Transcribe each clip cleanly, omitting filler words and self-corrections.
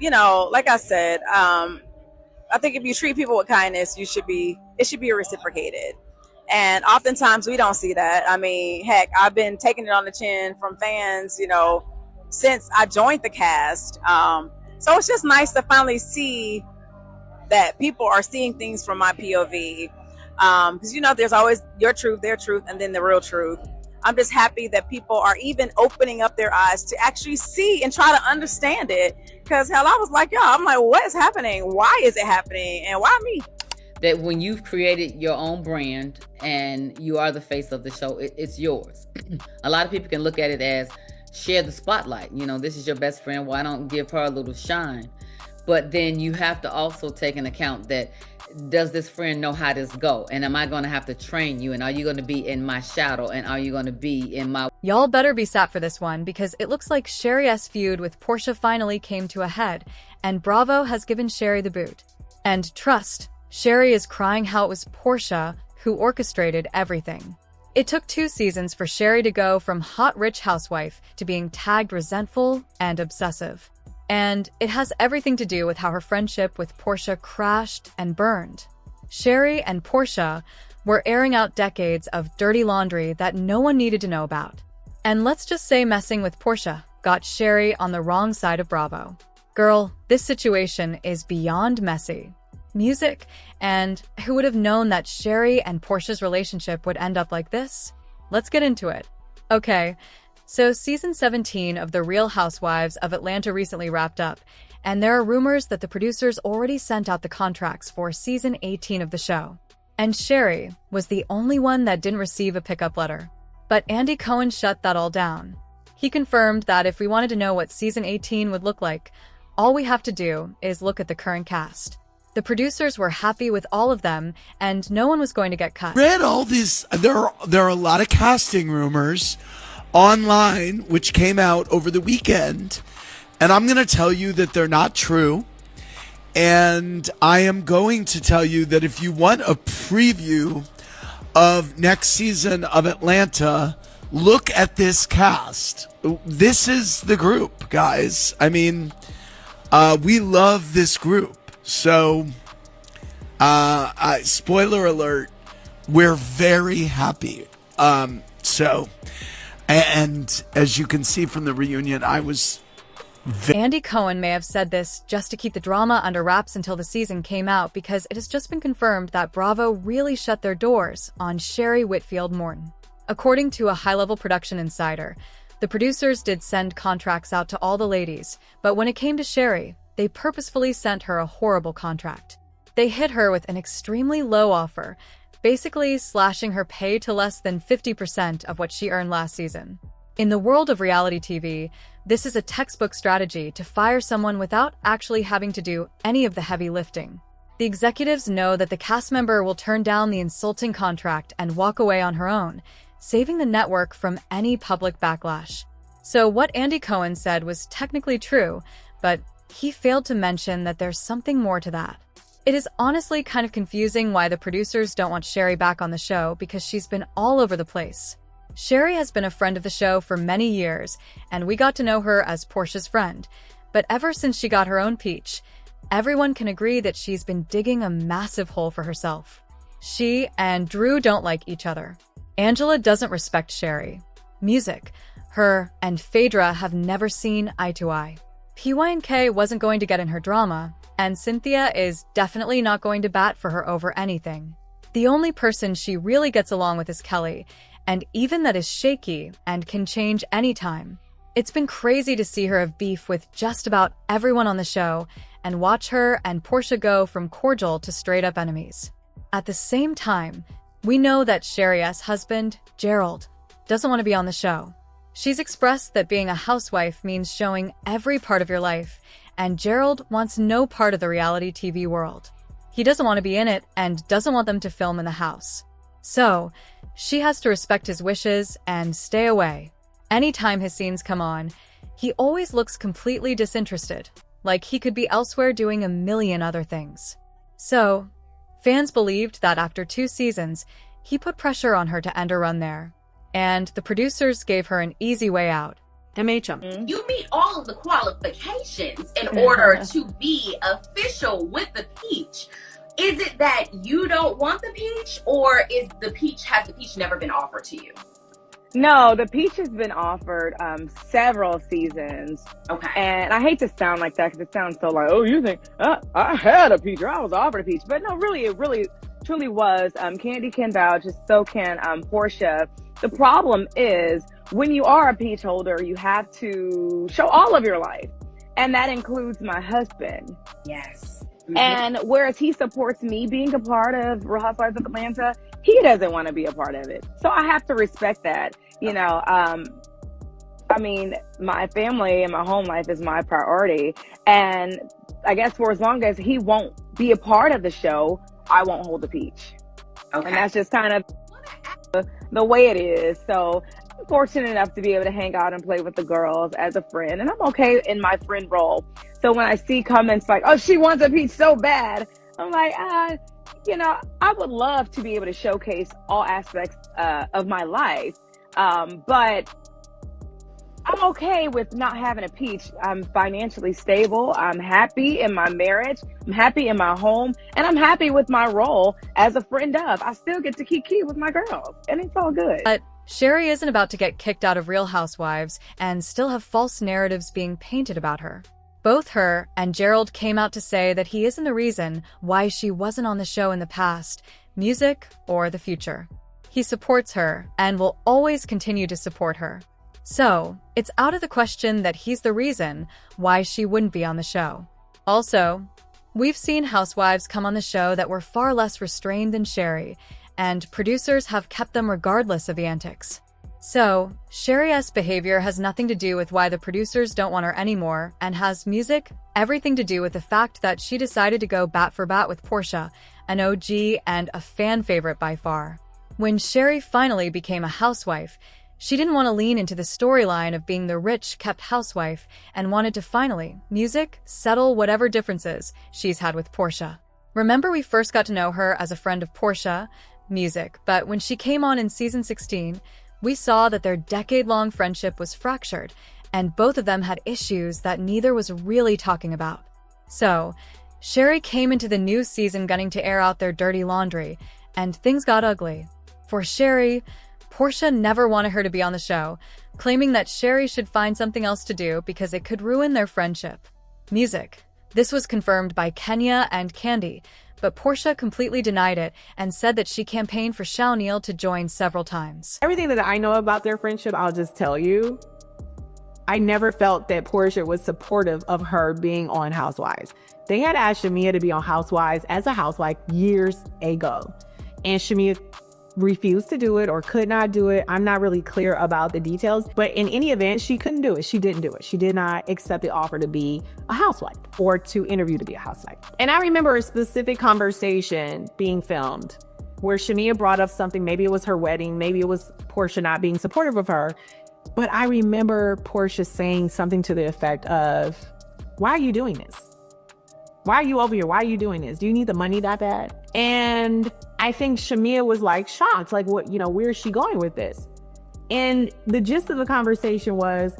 like I said, I think if you treat people with kindness, it should be reciprocated. And oftentimes we don't see that. I mean, heck, I've been taking it on the chin from fans, since I joined the cast. So it's just nice to finally see that people are seeing things from my POV. Because, there's always your truth, their truth, and then the real truth. I'm just happy that people are even opening up their eyes to actually see and try to understand it. Because, hell, I was like, I'm like, what is happening? Why is it happening? And why me? That when you've created your own brand and you are the face of the show, it's yours. A lot of people can look at it as share the spotlight. This is your best friend. Why don't give her a little shine? But then you have to also take into account that, does this friend know how this go? And am I going to have to train you? And are you going to be in my shadow? And are you going to be in my... Y'all better be sat for this one, because it looks like Sherry's feud with Porsha finally came to a head, and Bravo has given Sherry the boot. And trust, Sherry is crying how it was Porsha who orchestrated everything. It took 2 seasons for Sherry to go from hot rich housewife to being tagged resentful and obsessive. And it has everything to do with how her friendship with Porsha crashed and burned. Sherry and Porsha were airing out decades of dirty laundry that no one needed to know about. And let's just say messing with Porsha got Sherry on the wrong side of Bravo. Girl, this situation is beyond messy. Music, and who would have known that Sherry and Porsha's relationship would end up like this? Let's get into it. Okay. So season 17 of The Real Housewives of Atlanta recently wrapped up, and there are rumors that the producers already sent out the contracts for season 18 of the show. And Sherry was the only one that didn't receive a pickup letter. But Andy Cohen shut that all down. He confirmed that if we wanted to know what season 18 would look like, all we have to do is look at the current cast. The producers were happy with all of them, and no one was going to get cut. Read all these, there are a lot of casting rumors online which came out over the weekend, and I'm going to tell you that they're not true. And I am going to tell you that if you want a preview of next season of Atlanta, look at this cast. This is the group, guys. I mean, we love this group. So, spoiler alert, we're very happy. And as you can see from the reunion, I was... Andy Cohen may have said this just to keep the drama under wraps until the season came out, because it has just been confirmed that Bravo really shut their doors on Sherry Whitfield Morton. According to a high-level production insider, the producers did send contracts out to all the ladies, but when it came to Sherry, they purposefully sent her a horrible contract. They hit her with an extremely low offer, basically slashing her pay to less than 50% of what she earned last season. In the world of reality TV, this is a textbook strategy to fire someone without actually having to do any of the heavy lifting. The executives know that the cast member will turn down the insulting contract and walk away on her own, saving the network from any public backlash. So what Andy Cohen said was technically true, but he failed to mention that there's something more to that. It is honestly kind of confusing why the producers don't want Sherry back on the show, because she's been all over the place. Sherry has been a friend of the show for many years, and we got to know her as Porsha's friend. But ever since she got her own peach, everyone can agree that she's been digging a massive hole for herself. She and Drew don't like each other. Angela doesn't respect Sherry. Music, her and Phaedra have never seen eye to eye. PYNK wasn't going to get in her drama, and Cynthia is definitely not going to bat for her over anything. The only person she really gets along with is Kelly, and even that is shaky and can change anytime. It's been crazy to see her have beef with just about everyone on the show and watch her and Porsha go from cordial to straight-up enemies. At the same time, we know that Sherry's husband, Gerald, doesn't want to be on the show. She's expressed that being a housewife means showing every part of your life, and Gerald wants no part of the reality TV world. He doesn't want to be in it and doesn't want them to film in the house. So, she has to respect his wishes and stay away. Anytime his scenes come on, he always looks completely disinterested, like he could be elsewhere doing a million other things. So, fans believed that after 2 seasons, he put pressure on her to end her run there. And the producers gave her an easy way out. MHM. You meet all of the qualifications in order to be official with the peach. Is it that you don't want the peach, or has the peach never been offered to you? No, the peach has been offered several seasons. Okay. And I hate to sound like that because it sounds so like, oh, you think I had a peach or I was offered a peach. But no, really, it really truly was. Candy can vouch, just so can Porsha. The problem is when you are a peach holder, you have to show all of your life. And that includes my husband. Yes. And whereas he supports me being a part of Real Housewives of Atlanta, he doesn't want to be a part of it. So I have to respect that. You know, I mean, my family and my home life is my priority. And I guess for as long as he won't be a part of the show, I won't hold the peach. Okay. And that's just kind of the way it is. So I'm fortunate enough to be able to hang out and play with the girls as a friend. And I'm okay in my friend role. So when I see comments like, oh, she wants a peach so bad, I'm like, you know, I would love to be able to showcase all aspects of my life. But I'm okay with not having a peach. I'm financially stable. I'm happy in my marriage. I'm happy in my home. And I'm happy with my role as a friend of. I still get to kiki with my girls. And it's all good. But Sherry isn't about to get kicked out of Real Housewives and still have false narratives being painted about her. Both her and Gerald came out to say that he isn't the reason why she wasn't on the show in the past, music, or the future. He supports her and will always continue to support her. So, it's out of the question that he's the reason why she wouldn't be on the show. Also, we've seen housewives come on the show that were far less restrained than Sherry, and producers have kept them regardless of the antics. So, Sherry's behavior has nothing to do with why the producers don't want her anymore, and has everything to do with the fact that she decided to go bat for bat with Porsha, an OG and a fan favorite by far. When Sherry finally became a housewife, she didn't want to lean into the storyline of being the rich, kept housewife and wanted to finally, settle whatever differences she's had with Porsha. Remember we first got to know her as a friend of Porsha, but when she came on in season 16, we saw that their decade-long friendship was fractured, and both of them had issues that neither was really talking about. So, Sherry came into the new season gunning to air out their dirty laundry, and things got ugly. For Sherry, Porsha never wanted her to be on the show, claiming that Sherry should find something else to do because it could ruin their friendship. This was confirmed by Kenya and Candy, but Porsha completely denied it and said that she campaigned for Shamea to join several times. Everything that I know about their friendship, I'll just tell you. I never felt that Porsha was supportive of her being on Housewives. They had asked Shamea to be on Housewives as a housewife years ago, and Shamea refused to do it or could not do it. I'm not really clear about the details, but in any event, she couldn't do it. She didn't do it. She did not accept the offer to be a housewife or to interview to be a housewife. And I remember a specific conversation being filmed where Shamea brought up something. Maybe it was her wedding. Maybe it was Porsha not being supportive of her. But I remember Porsha saying something to the effect of, why are you doing this? Why are you over here? Why are you doing this? Do you need the money that bad? And I think Shamea was like shocked, like, what, where is she going with this? And the gist of the conversation was,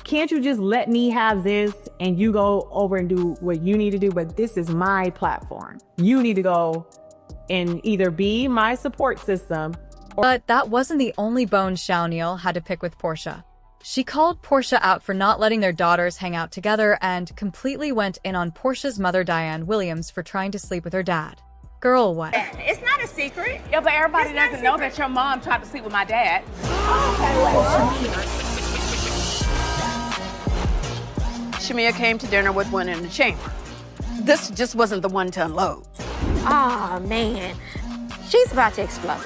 can't you just let me have this and you go over and do what you need to do? But this is my platform. You need to go and either be my support system. But that wasn't the only bone Shamea had to pick with Porsha. She called Porsha out for not letting their daughters hang out together and completely went in on Porsha's mother Diane Williams for trying to sleep with her dad. Girl, what? It's not a secret. Yeah, but everybody doesn't know that your mom tried to sleep with my dad. Shamea came to dinner with one in the chamber. This just wasn't the one to unload. Oh, man. She's about to explode.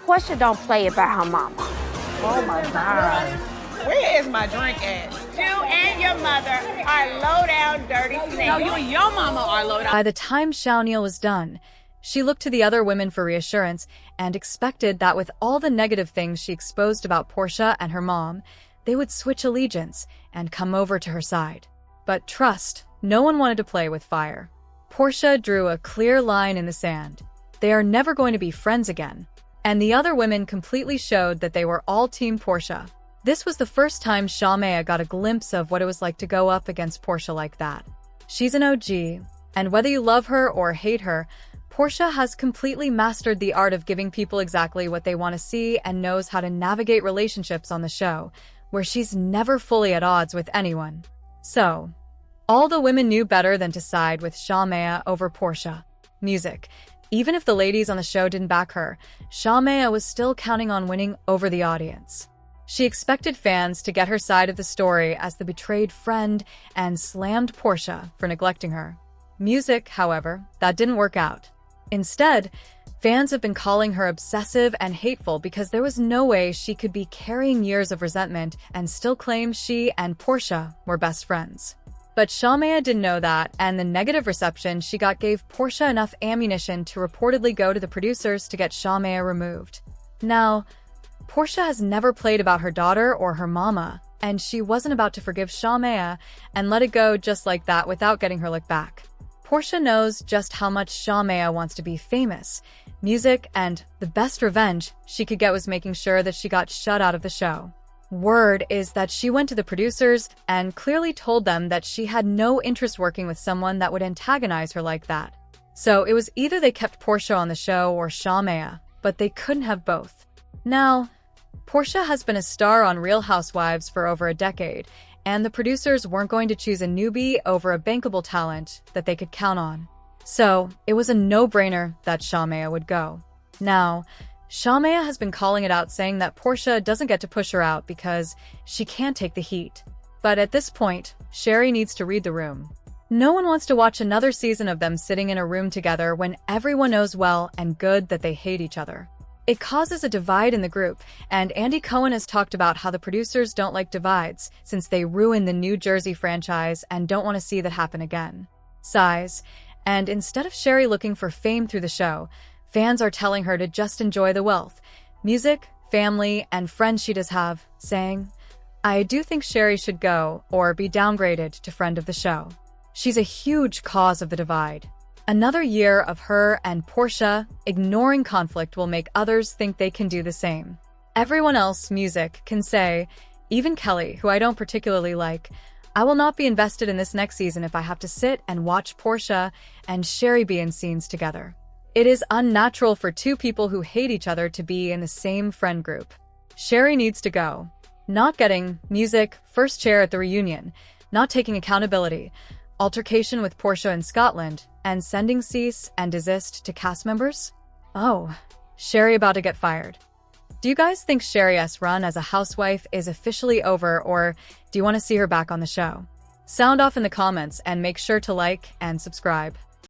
Porsha don't play about her mama. Oh, my God. Where is my drink at? You and your mother are low-down dirty snakes. No, you and your mama are low-down. By the time Shamea was done, she looked to the other women for reassurance and expected that with all the negative things she exposed about Porsha and her mom, they would switch allegiance and come over to her side. But trust, no one wanted to play with fire. Porsha drew a clear line in the sand. They are never going to be friends again. And the other women completely showed that they were all Team Porsha. This was the first time Shamea got a glimpse of what it was like to go up against Porsha like that. She's an OG, and whether you love her or hate her, Porsha has completely mastered the art of giving people exactly what they want to see and knows how to navigate relationships on the show, where she's never fully at odds with anyone. So, all the women knew better than to side with Shamea over Porsha. Music. Even if the ladies on the show didn't back her, Shamea was still counting on winning over the audience. She expected fans to get her side of the story as the betrayed friend and slammed Porsha for neglecting her. Music, however, that didn't work out. Instead, fans have been calling her obsessive and hateful because there was no way she could be carrying years of resentment and still claim she and Porsha were best friends. But Shamea didn't know that, and the negative reception she got gave Porsha enough ammunition to reportedly go to the producers to get Shamea removed. Now, Porsha has never played about her daughter or her mama, and she wasn't about to forgive Shamea and let it go just like that without getting her lick back. Porsha knows just how much Shamea wants to be famous, music, and the best revenge she could get was making sure that she got shut out of the show. Word is that she went to the producers and clearly told them that she had no interest working with someone that would antagonize her like that. So it was either they kept Porsha on the show or Shamea, but they couldn't have both. Now, Porsha has been a star on Real Housewives for over a decade, and the producers weren't going to choose a newbie over a bankable talent that they could count on. So it was a no-brainer that Shamea would go. Now, Shamea has been calling it out, saying that Porsha doesn't get to push her out because she can't take the heat. But at this point, Sherry needs to read the room. No one wants to watch another season of them sitting in a room together when everyone knows well and good that they hate each other. It causes a divide in the group, and Andy Cohen has talked about how the producers don't like divides since they ruin the New Jersey franchise and don't want to see that happen again. Sighs, and instead of Sherry looking for fame through the show, fans are telling her to just enjoy the wealth, music, family, and friends she does have, saying, "I do think Sherry should go or be downgraded to friend of the show. She's a huge cause of the divide." Another year of her and Porsha ignoring conflict will make others think they can do the same. Everyone else, music, can say, even Kelly, who I don't particularly like, "I will not be invested in this next season if I have to sit and watch Porsha and Sherry be in scenes together." It is unnatural for two people who hate each other to be in the same friend group. Sherry needs to go. Not getting music, first chair at the reunion, not taking accountability, altercation with Porsha in Scotland, and sending cease and desist to cast members? Oh, Sherry about to get fired. Do you guys think Sherry's run as a housewife is officially over, or do you want to see her back on the show? Sound off in the comments and make sure to like and subscribe.